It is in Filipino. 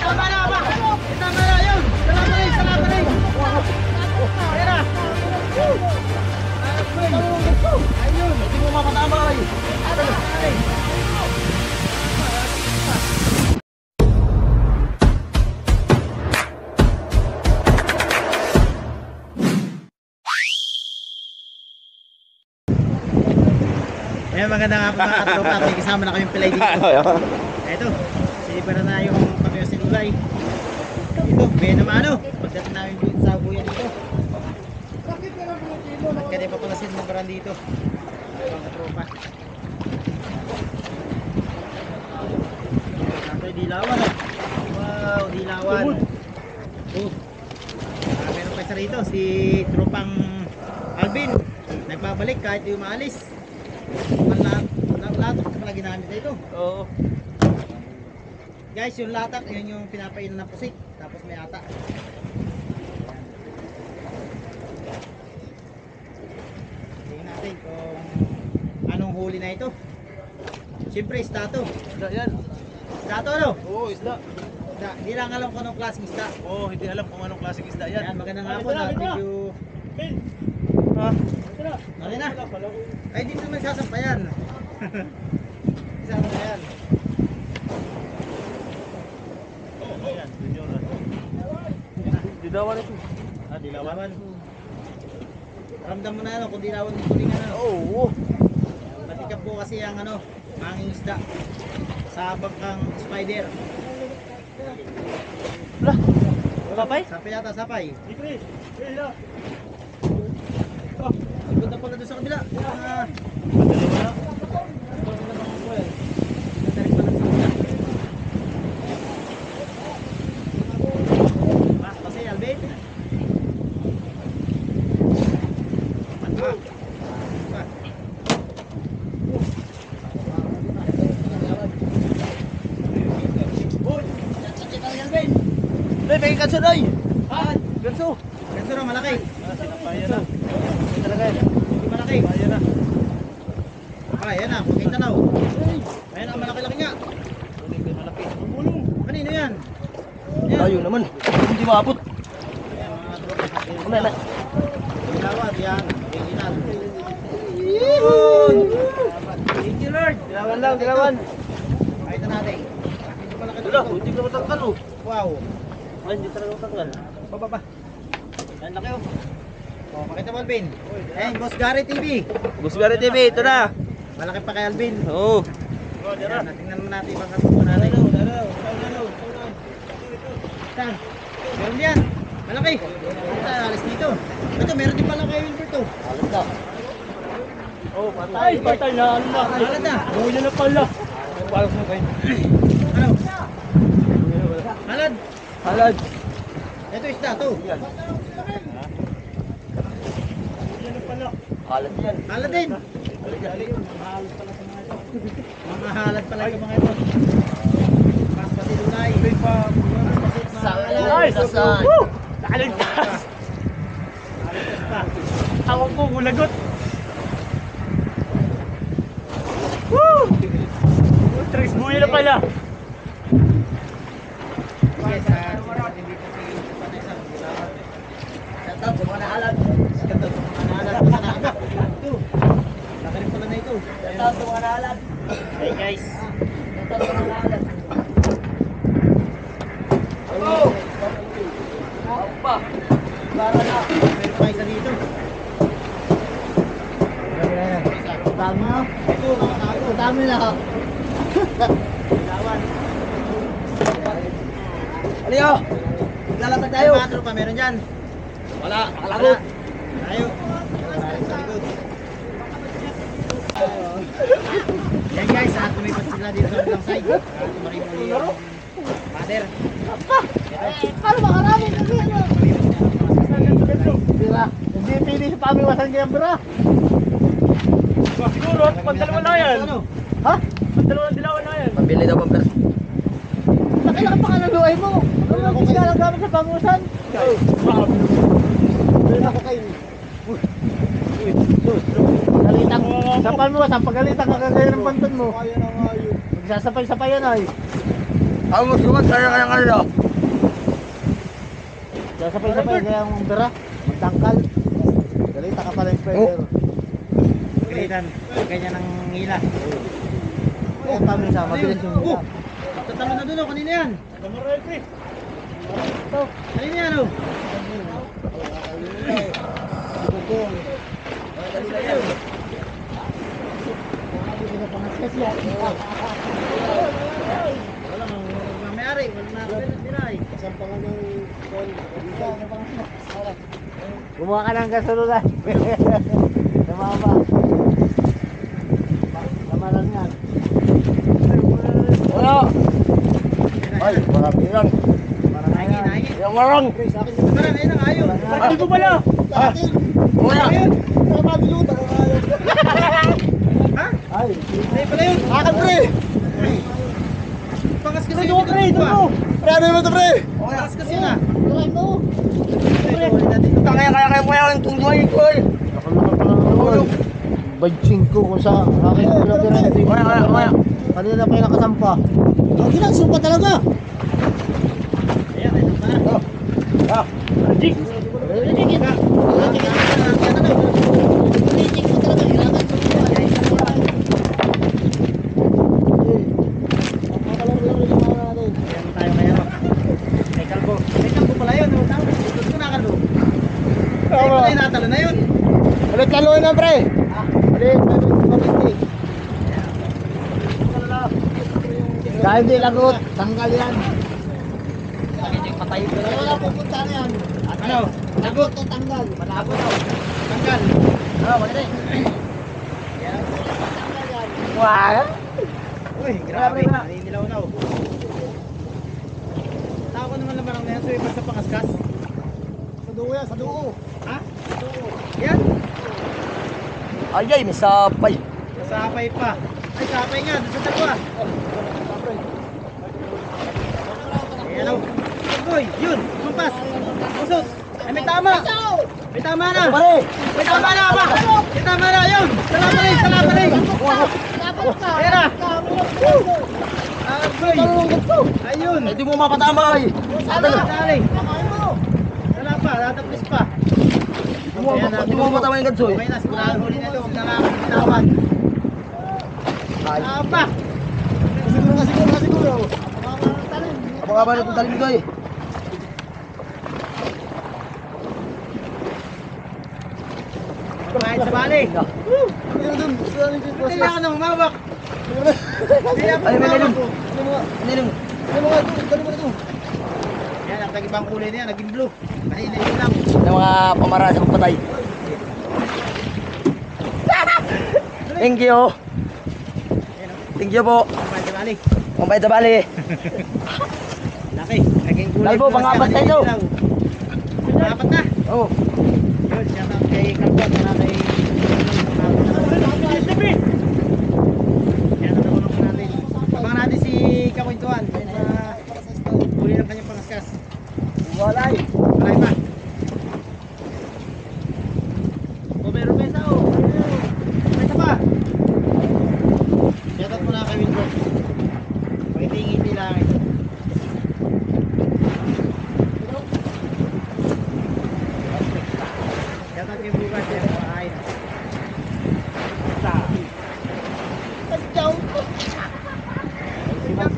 Tama na ba? Tama na yun. Salamat rin. Ayan na. Ayun, hindi mo mapatabay. Ayan, magandang hapon mga katropa. May kasama na kayong pilay dito. Ito, sinipara na yung pagkakas ni Lulay. Ito, may naman ano. Pagdating namin dito sa buya dito. At kaya pa pala siniparan dito. Mga katropa. Ito, dilawan. Wow, dilawan. Oh. Meron pa isa rito, si tropang Alvin. Nagbabalik kahit yung maalis. Latak na pala ginamit na ito. Oo. Guys, yung latak, yun yung pinapainan ng pusik. Tapos may ata. Tingnan natin kung anong huli na ito. Siyempre, isda to. Isda yan. Isda to, ano? Oo, isda. Isda. Hindi lang alam kung anong klaseng isda. Oo, hindi alam kung anong klaseng isda yan. Ayan, magandang hapon na. Thank you. Ha? Nari na. Ay, dito naman sasampayan. Sasampayan. Ayan, junior. Dilawan ito. Ah, Dilawan. Ramdam mo na ano, kung dilawan ng tulingan ano. Oo. Matikap po kasi ang ano, manging isda. Sa bangkang spider. Sapay? Sapay yata, sapay. Ikri. Ila. Ikot na pala doon sa kabila. Kasi Alvin. May kanso doy. Kanso. Ganito na malaki. Sinapayan na. Talaga yan. Hindi malaki. Ayan na. Ayan na, pagkita na. Ayan na, malaki-laki nga. Malaki. Kanino yan? Tayo naman. Hindi maabot. Ayan mga tropa. Una na. Dilawat yan. Original. Yun! Thank you Lord. Dilawan lang, dilawan. Pakita natin. Ito malaki Wala, dito. hindi ka matangkal oh. Wow. Ay, hindi talaga matangkal. Baba. Yan laki oh. Oh, pakita mo Alvin. Ayan, Boss Gary TV. Busgari TV, ito na. Malaki pa kay Alvin. Oo. Ayan, tingnan mo natin ibang katubo natin. Saan? Meron yan. Malaki. Ito, alis dito. Ito, meron din pala kayo Wilbert to. Alat na. Oh, patay. Ay, patay na. Ano na? Alat na. Buhay na pala. Parang mo kayo. Ano? Halad. Halad. Ito isda to. Halad yan. Halad din. Mga halad pala yung mga ito. Pas pati Lulay. Ay, sasay. Nakaligtas. Haligtas pa. Ako po, gulagot. Woo! Tres buhay na pala. Yes, hindi po si Vanessa. Shout out sa mga nahalad. Shout out sa mga nahalad. Ito. Laki rin pala na ito. Shout out sa mga nahalad. Hey guys. Shout out sa mga nahalad. Oh! Pa. Para na. Meron pa isa dito. Dami na. Ito, mga tago. Dami na. Ilawan. Aliyo. Lalapad tayo. May patro pa meron dyan. Wala. Nakalagot. Tayo. Sa likod. Yan guys, tumipat sila dito sa ulang side. Tumarin mo yung father. Paano makarami kasi ano? Bira. Hindi pili sa pamiwasan kaya bira. Siguro, pagdalawa na yan. Ha? Pagdalawa dilawan na yan. Pabili daw pang pera. Nakilaka pa ka ng luhay mo. Ano lang kasi gamit sa pamiwasan? Oo. Bira ko kayo. Pagalitan mo. Sa pamiwasan, pagalitan ka kagaya ng banton mo. Magsasapay-sapayan ay. Ang gusto saya kaya kanila. Kaya sapay-sapay kaya ang umbera. Magtangkal. Galita ka pala yung spider. Galitan. Ganyan ang hila. Oo, paano siya? Mabilis yung hila. Tatalo na doon, kanina yan. Kanina yan, oh. Wala mang mayari, wala na pinay. Kasampangan ng gumawa ka ng gasulunan. Namama. Namalan nga. Wala. Ay, marami lang. Naigi. Yung marang. Parang ayun ang ayaw. Bakit ko pala? Ah, wala. Tama biluta ang ayaw. Ha? Ay, hindi pala yun. Akan pre. Pangas kasi yun. Pre, doon. Pre, ano naman ito pre? Pangas kasi yun ah. Tuloy mo. Kaya mo yan. Tungguay ko eh. Bajing ko kung sa akin Wala. kanina pa yung nakasampa. Ang ginasumpa talaga. Ayan, ayun pa na. Ah, Jig ka. May kalbo pala yun. Ikot ko na kalbo. Ay, pala yung natalo na yun. ulit kaluin na pre. Ulit, Kahit di lagot, tanggal yan. patay ko na. Wala pupunta na yan. Ano? Lagot o tanggal? Malabo daw. Tanggal. Mali. Wah. Uy, grabe. Naninilaw na oh. Tao ko naman naman ang nayan. So, iba sa pangaskas. Sa duo yan, sa duo. Ha? Sa duo. Yan. Ay, may sapay. Sapay pa. Ay, sapay nga. Doon sa dalawa. Ayan o. Uy, yun. Kumpas. Pusot. Ay, may tama. May tama na. May tama na ba? May tama na. Yun. Sala pa rin. Ayan na. Ayun. Hindi mo mapatama eh. Dali. Sala pa. Tatapis pa. Hindi mo mapatama yung gadso eh. Okay na. Sigurado huli na ito. Huwag na lang ako bitawan. Apa? Siguro. Abang-abang na itong talim ito eh. Kahit sa bali. Kailangan na humawak. Ay, may nilim. Nilim. Yan, ang tagibang kulay niya. Naging blue. Kanina yun lang. Yung mga pamara sa patay. Thank you. Thank you po. Kahit sa bali. Kumpay sa bali. Laki. Naging kulay. Dahil po, pangapat na ito. Pangapat na. Oo. Yun, siya na kay Kalbot. Wala kay... Yan, natulong ko natin. Abangan natin si Kakwentuhan. Huli ng kanyang pangaskas. Walay. Malay pa. O, meron mesa o. Mesa pa. Yatot mo na kay Window. Pagiti-ngiti lang ito. Yatot kay Bukas. Yan, makain. Let's go. Si Max